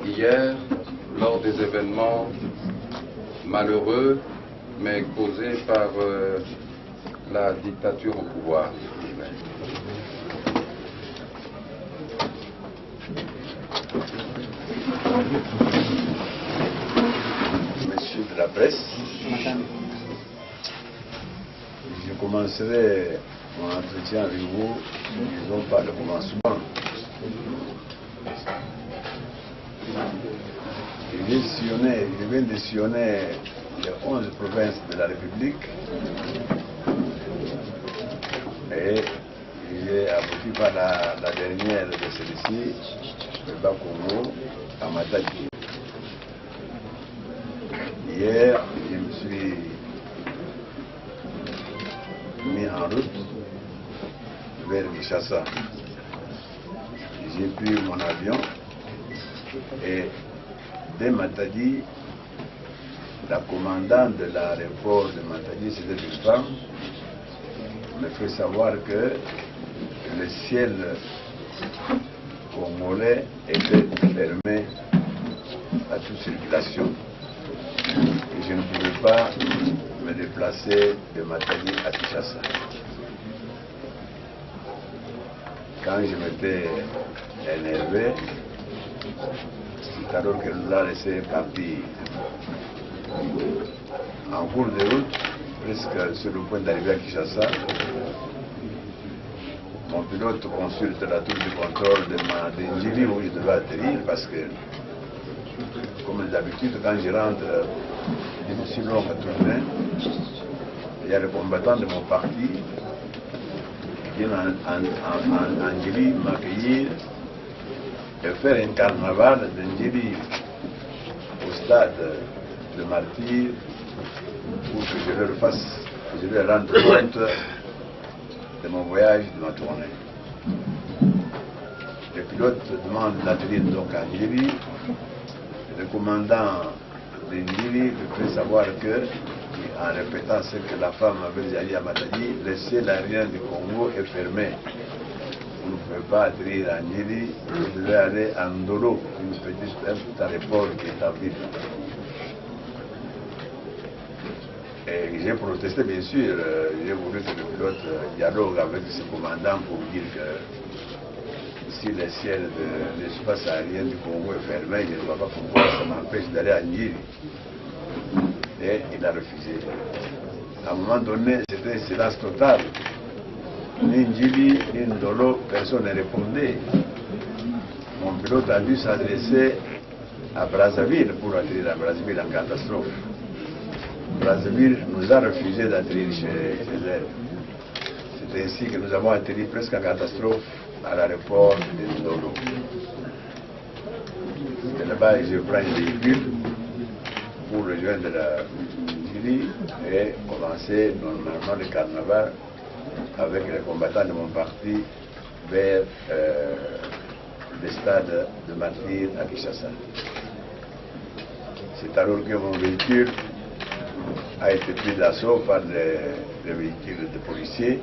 Hier, lors des événements malheureux, mais causés par la dictature au pouvoir. Messieurs de la presse, je commencerai mon entretien avec vous, disons par le commencement. Je viens de sillonner les 11 provinces de la République et j'ai abouti par la dernière de celle-ci, le Bas-Congo, à Matadi. Hier, je me suis mis en route vers Kinshasa. J'ai pris mon avion et dès Matadi, la commandante de l'aéroport de Matadi, c'était une femme, me fait savoir que le ciel congolais était fermé à toute circulation. Et je ne pouvais pas me déplacer de Matadi à Kinshasa. Quand je m'étais énervé, c'est alors qu'elle nous a laissé partir. En cours de route, presque sur le point d'arriver à Kinshasa, mon pilote consulte la tour de contrôle de Ndjili où je devais atterrir parce que, comme d'habitude, quand je rentre d'une si longue tournée, il y a le combattant de mon parti qui vient en Ndjili m'accueillir et faire un carnaval de Ndjili au stade de Martyr pour que je leur fasse, que je leur rende compte de mon voyage, de ma tournée. Le pilote demande d'atterrir donc à Ndjili. Le commandant de Ndjili me fait savoir que, en répétant ce que la femme avait dit à Matadi, le ciel aérien du Congo est fermé. Vous ne pouvez pas atterrir à Ndjili, vous devez aller à Ndolo, un petit aéroport qui est en ville. Et j'ai protesté, bien sûr, j'ai voulu que le pilote dialogue avec ce commandant pour dire que si le ciel de l'espace aérien du Congo est fermé, je ne vois pas pourquoi ça m'empêche d'aller à Ndjili. Et il a refusé. À un moment donné, c'était silence total. Ni Ndjili, ni Ndolo, personne ne répondait. Mon pilote a dû s'adresser à Brazzaville pour atterrir à Brazzaville en catastrophe. Brazzaville nous a refusé d'atterrir chez elle. C'est ainsi que nous avons atterri presque en catastrophe à l'aéroport de Ndolo. Et là-bas, je prends un véhicule pour rejoindre Djili et commencer normalement le carnaval avec les combattants de mon parti vers le stade de Martyrs à Kinshasa. C'est alors que mon véhicule a été pris d'assaut par les véhicules de policiers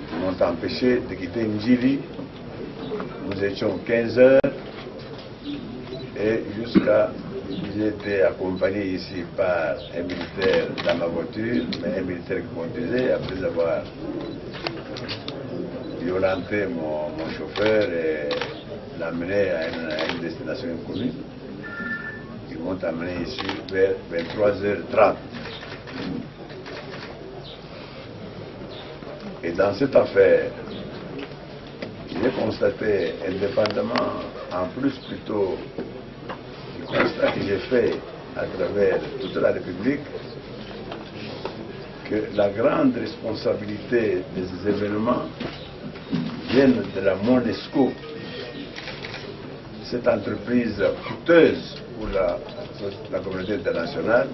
qui m'ont empêché de quitter Ndjili. Nous étions 15 heures et jusqu'à... J'ai été accompagné ici par un militaire dans ma voiture, mais un militaire qui conduisait après avoir violenté mon chauffeur et l'amené à une destination inconnue. Ils m'ont amené ici vers 23h30. Et dans cette affaire, j'ai constaté, indépendamment, en plus plutôt du constat que j'ai fait à travers toute la République, que la grande responsabilité de ces événements viennent de la MONUSCO, cette entreprise coûteuse pour la communauté internationale,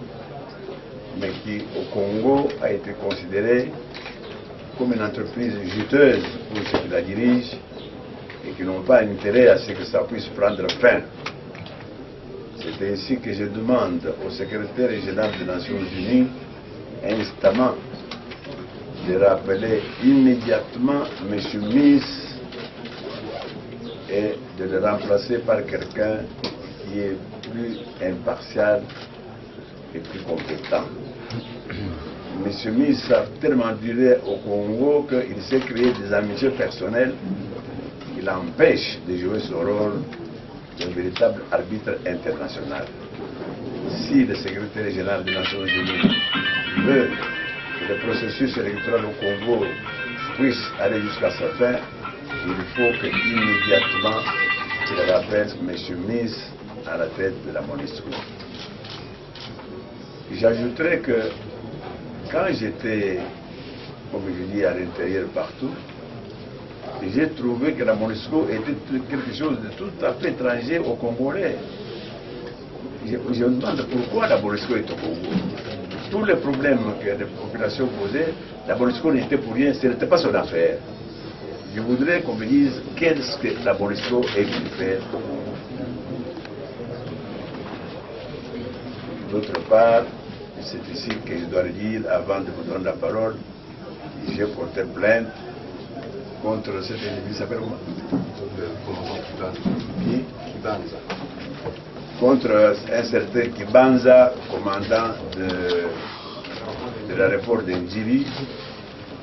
mais qui au Congo a été considérée comme une entreprise juteuse pour ceux qui la dirigent et qui n'ont pas intérêt à ce que ça puisse prendre fin. C'est ainsi que je demande au secrétaire général des Nations Unies instamment de rappeler immédiatement M. Miss et de le remplacer par quelqu'un qui est plus impartial et plus compétent. M. Miss a tellement duré au Congo qu'il s'est créé des amitiés personnelles qui l'empêchent de jouer son rôle d'un véritable arbitre international. Si le secrétaire général des Nations Unies veut que le processus électoral au Congo puisse aller jusqu'à sa fin, il faut qu'immédiatement il rappelle M. Miss à la tête de la MONUSCO. J'ajouterais que quand j'étais, comme je dis, à l'intérieur partout, j'ai trouvé que la MONUSCO était quelque chose de tout à fait étranger aux Congolais. Je me demande pourquoi la MONUSCO est au Congo. Tous les problèmes que les populations posaient, la MONUSCO n'était pour rien, ce n'était pas son affaire. Je voudrais qu'on me dise qu'est-ce que la MONUSCO est venue faire au Congo. D'autre part, c'est ici que je dois le dire, avant de vous donner la parole, j'ai porté plainte contre cet individu, s'appelle comment? Qui? Kibanza. Contre un certain Kibanza, commandant de l'aéroport de Ndjili,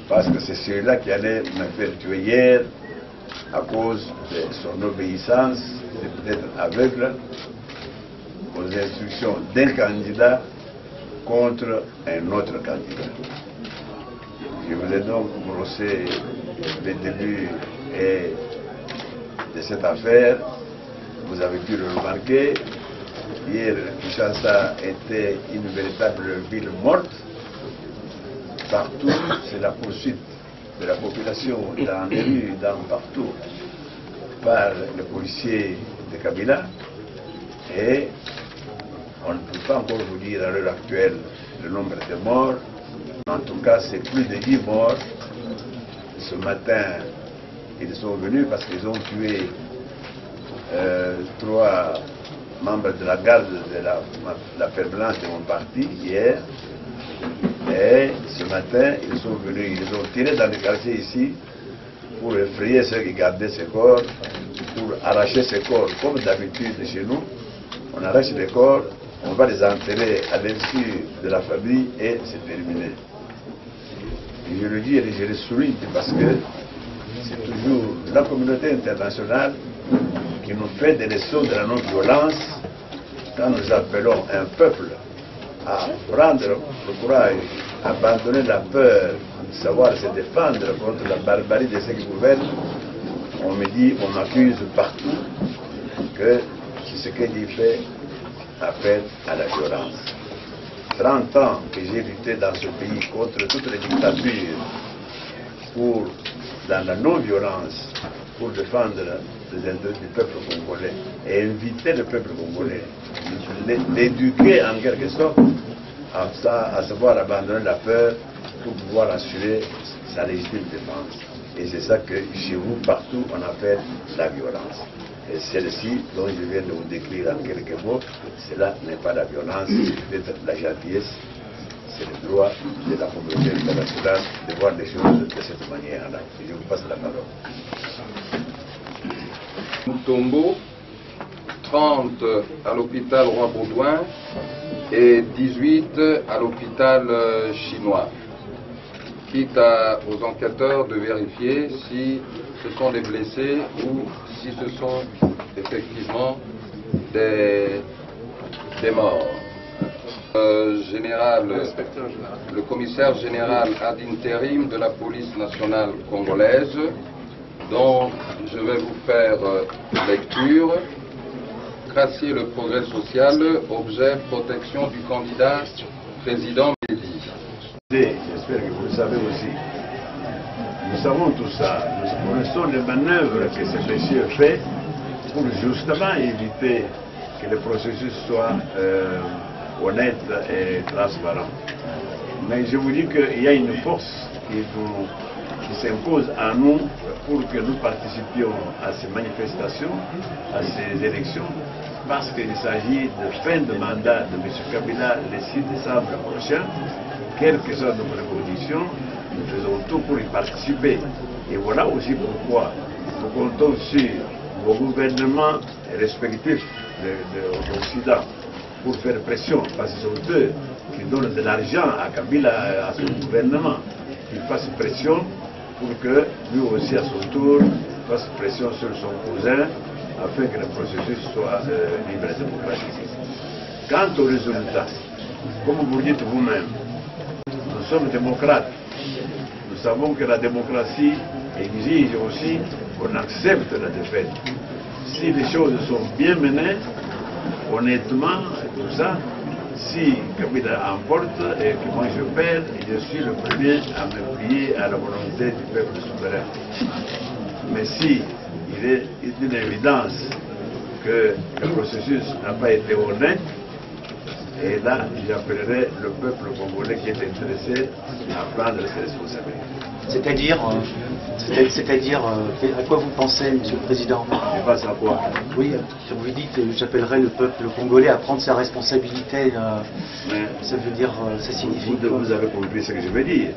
parce que c'est celui-là qui allait me faire tuer hier à cause de son obéissance, d'être aveugle aux instructions d'un candidat contre un autre candidat. Je vous ai donc brossé le début de cette affaire. Vous avez pu le remarquer. Hier, Kinshasa était une véritable ville morte. Partout, c'est la poursuite de la population dans les rues, partout, par les policiers de Kabila. Et on ne peut pas encore vous dire à l'heure actuelle le nombre de morts. En tout cas, c'est plus de 10 morts. Ce matin, ils sont venus parce qu'ils ont tué 3 membres de la garde de la permanence de mon parti hier. Et ce matin, ils sont venus, ils ont tiré dans le quartier ici pour effrayer ceux qui gardaient ces corps, pour arracher ces corps. Comme d'habitude chez nous, on arrache les corps, on va les enterrer à l'insu de la famille et c'est terminé. Et je le dis et je le souligne parce que c'est toujours la communauté internationale qui nous fait des leçons de la non-violence quand nous appelons un peuple à prendre le courage, à abandonner la peur, de savoir se défendre contre la barbarie de ceux qui gouvernent. On me dit, on m'accuse partout que c'est ce que dit fait appel à la violence. 30 ans que j'ai lutté dans ce pays contre toutes les dictatures dans la non-violence pour défendre les intérêts du peuple congolais et inviter le peuple congolais, l'éduquer en quelque sorte à savoir abandonner la peur pour pouvoir assurer sa légitime défense. Et c'est ça que chez vous, partout, on appelle la violence. Et celle-ci, dont je viens de vous décrire en quelques mots, cela n'est pas la violence, c'est peut-être la gentillesse, c'est le droit de la communauté internationale de voir les choses de cette manière-là. Et je vous passe la parole. Mutombo, 30 à l'hôpital Roi-Baudouin et 18 à l'hôpital chinois. Quitte aux enquêteurs de vérifier si ce sont des blessés ou si ce sont effectivement des morts. Le commissaire général ad interim de la police nationale congolaise, dont je vais vous faire lecture. Gracier le progrès social, objet protection du candidat président Médi. J'espère que vous le savez aussi. Nous savons tout ça. Nous connaissons les manœuvres que ce monsieur fait pour justement éviter que le processus soit honnête et transparent. Mais je vous dis qu'il y a une force qui s'impose à nous pour que nous participions à ces manifestations, à ces élections, parce qu'il s'agit de fin de mandat de M. Kabila le 6 décembre prochain. Quelles que soient nos propositions, nous faisons tout pour y participer. Et voilà aussi pourquoi nous comptons sur vos gouvernements respectifs de l'Occident pour faire pression, parce que ce sont eux qui donnent de l'argent à Kabila, à son gouvernement, qu'il fasse pression pour que lui aussi à son tour fasse pression sur son cousin afin que le processus soit libre et démocratique. Quant aux résultats, comme vous dites vous-même, nous sommes démocrates. Nous savons que la démocratie exige aussi qu'on accepte la défaite. Si les choses sont bien menées, honnêtement, tout ça, si Kabila emporte et que moi je perds, je suis le premier à me plier à la volonté du peuple souverain. Mais si il est une évidence que le processus n'a pas été honnête, et là, j'appellerai le peuple congolais qui est intéressé à prendre ses responsabilités. C'est-à-dire, à quoi vous pensez, Monsieur le Président? Je pense à quoi? Oui, vous dites, j'appellerai le peuple congolais à prendre sa responsabilité. Mais ça veut dire, ça signifie vous avez compris ce que je veux dire.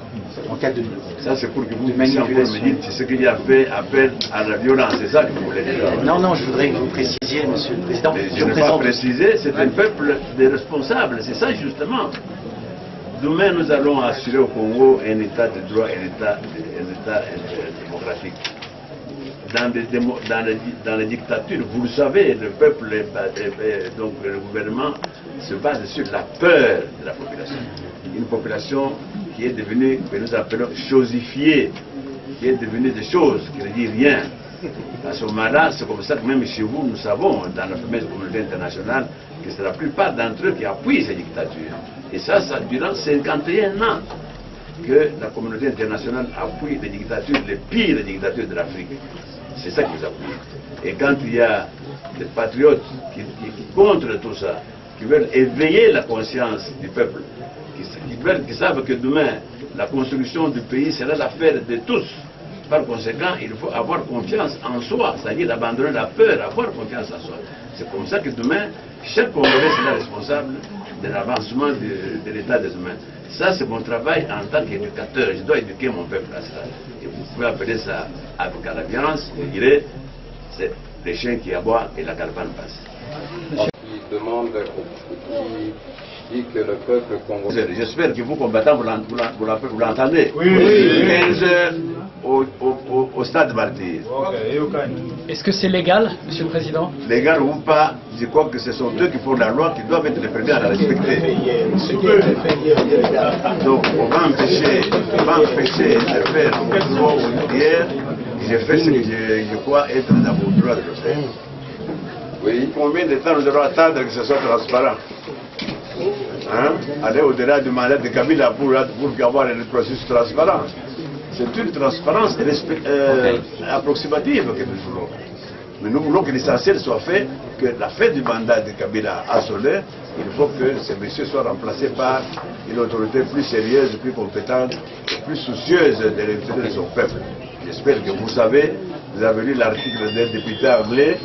En cas de... Ça, c'est pour que vous puissiez encore me dire c'est ce qu'il y a fait appel à la violence. C'est ça que vous voulez dire? Non, je voudrais que vous précisiez, Monsieur le Président. Je ne vais pas préciser, c'est un peuple de responsables. C'est ça, justement. Demain, nous allons assurer au Congo un état de droit, un état démocratique. Dans les dictatures, vous le savez, le peuple, donc le gouvernement, se base sur la peur de la population. Une population qui est devenue, que nous appelons chosifiée, qui est devenue des choses, qui ne dit rien. À ce moment-là, c'est comme ça que même chez vous, nous savons, dans la fameuse communauté internationale, que c'est la plupart d'entre eux qui appuient ces dictatures. Et ça durant 51 ans que la communauté internationale appuie les dictatures, les pires dictatures de l'Afrique. C'est ça qu'ils appuient. Et quand il y a des patriotes qui contre tout ça, qui veulent éveiller la conscience du peuple, qui savent que demain, la construction du pays sera l'affaire de tous. Par conséquent, il faut avoir confiance en soi, c'est-à-dire abandonner la peur, avoir confiance en soi. C'est comme ça que demain, chaque Congolais sera responsable de l'avancement de l'état des humains. Ça, c'est mon travail en tant qu'éducateur. Je dois éduquer mon peuple à ça. Et vous pouvez appeler ça avec la violence, je dirais, c'est les chiens qui aboient et la caravane passe. Qui demande, qui dit que le peuple congolais... J'espère que vous, combattants, vous l'entendez. Oui. 15 heures au stade Martyr. Est-ce que c'est légal, Monsieur le Président? Légal ou pas, je crois que ce sont eux qui font la loi, qui doivent être les premiers à la respecter. Donc on va empêcher de faire une loi ou une prière. J'ai fait ce que je crois être dans mon droit de le faire. Oui. Combien de temps nous devons attendre que ce soit transparent? Aller au-delà du mandat de Kabila pour avoir un processus transparent. C'est une transparence approximative que nous voulons. Mais nous voulons que l'essentiel soit fait, que la fin du mandat de Kabila a sonné. Il faut que ce monsieur soit remplacé par une autorité plus sérieuse, plus compétente, plus soucieuse de l'intérêt de son peuple. J'espère que vous savez, vous avez lu l'article d'un député anglais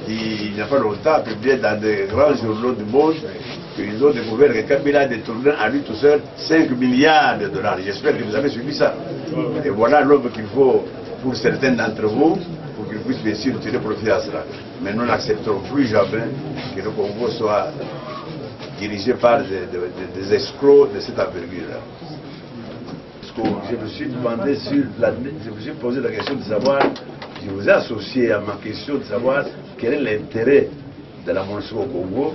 qui, il n'y a pas longtemps, publié dans des grands journaux du monde, qu'ils ont découvert que Kabila a détourné à lui tout seul 5 milliards de dollars. J'espère que vous avez suivi ça. Et voilà l'homme qu'il faut pour certains d'entre vous, pour qu'ils puissent bien sûr tirer profit à cela. Mais nous n'accepterons plus jamais que le Congo soit dirigé par des escrocs de cette envergure. Je me suis demandé je me suis posé la question de savoir, je vous ai associé à ma question de savoir quel est l'intérêt de la MONUSCO au Congo,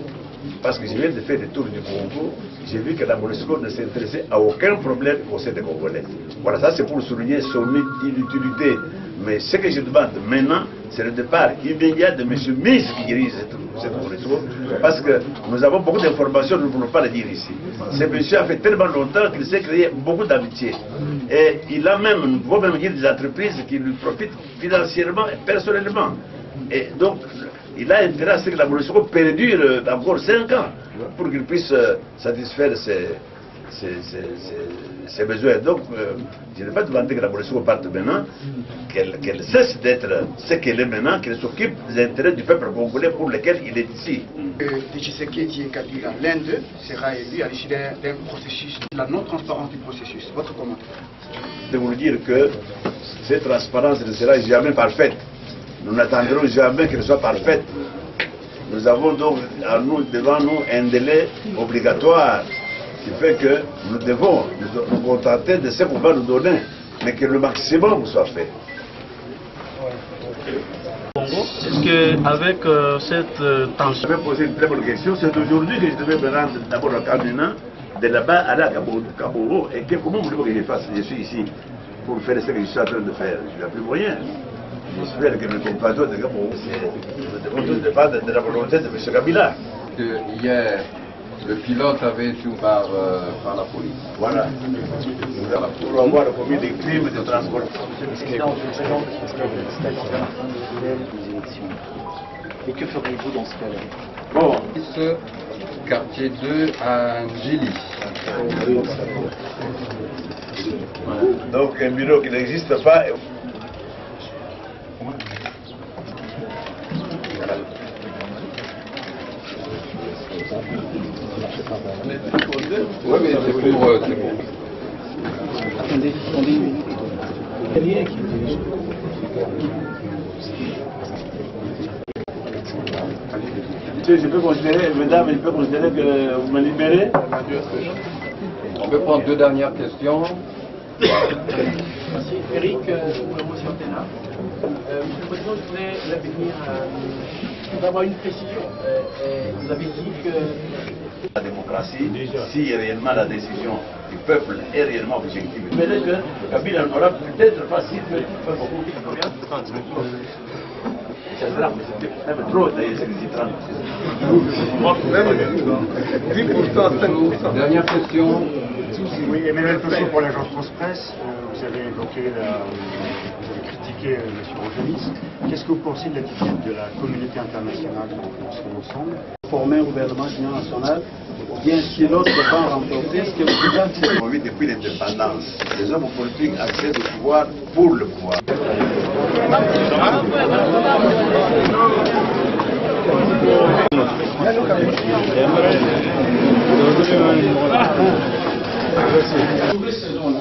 parce que je viens de faire le tour du Congo, j'ai vu que la MONUSCO ne s'intéressait à aucun problème au sein des Congolais. Voilà, ça c'est pour souligner son inutilité. Mais ce que je demande maintenant, c'est le départ immédiat de M. Mise qui dirige cette MONUSCO, parce que nous avons beaucoup d'informations, nous ne pouvons pas les dire ici. Ce monsieur a fait tellement longtemps qu'il s'est créé beaucoup d'amitié. Et il a même, nous pouvons même dire, des entreprises qui lui profitent financièrement et personnellement. Et donc, il a intérêt à ce que la MONUSCO perdure encore 5 ans pour qu'il puisse satisfaire ses besoins. Donc, je n'ai pas demandé que la MONUSCO parte maintenant, qu'elle cesse d'être ce qu'elle est maintenant, qu'elle s'occupe des intérêts du peuple congolais pour lesquels il est ici. Tshisekedi et Kabila, l'un d'eux sera élu à l'issue d'un processus, la non-transparence du processus. Votre commentaire? De vous dire que cette transparence ne sera jamais parfaite. Nous n'attendrons jamais qu'elle soit parfaite. Nous avons donc devant nous un délai obligatoire qui fait que nous devons nous contenter de ce qu'on va nous donner, mais que le maximum soit fait. Est-ce qu'avec cette tension... Je vais poser une très bonne question. C'est aujourd'hui que je devais me rendre d'abord à Kamina, de là-bas aller à Kaboro, et comment voulez-vous que je fasse? Je suis ici pour faire ce que je suis en train de faire. Je n'ai plus moyen. J'espère que mes compatriotes de Kaboro devons dépendre de la volonté de M. Kabila. Hier, le pilote avait été par la police. Voilà. Pour avoir commis des crimes de transport. Et que feriez-vous dans ce cas-là? Bon, quartier 2 à Ngili. Donc un bureau qui n'existe pas. Oui, mais c'est pour... Attendez. Je peux considérer, mesdames, je peux considérer que vous me libérez? On peut prendre 2 dernières questions. Merci. Eric, promotion Ténat. Monsieur le Président, je voulais l'avenir d'avoir une précision. Vous avez dit que... La démocratie, si réellement la décision du peuple est réellement objective. Mais que Kabila n'aura peut-être pas si peu, beaucoup. Ça sera même trop d'ailleurs, c'est 30. Dernière question. Oui, Emmanuel Toussaint pour l'agence France-Presse. Vous avez évoqué, vous avez critiqué M. Rogelis. Qu'est-ce que vous pensez de l'attitude de la communauté internationale dans son ensemble? Former un gouvernement d'union nationale, ou bien si l'autre va remporter, ce que vous dites, depuis l'indépendance, les hommes politiques accèdent au pouvoir pour le pouvoir. Double saison là.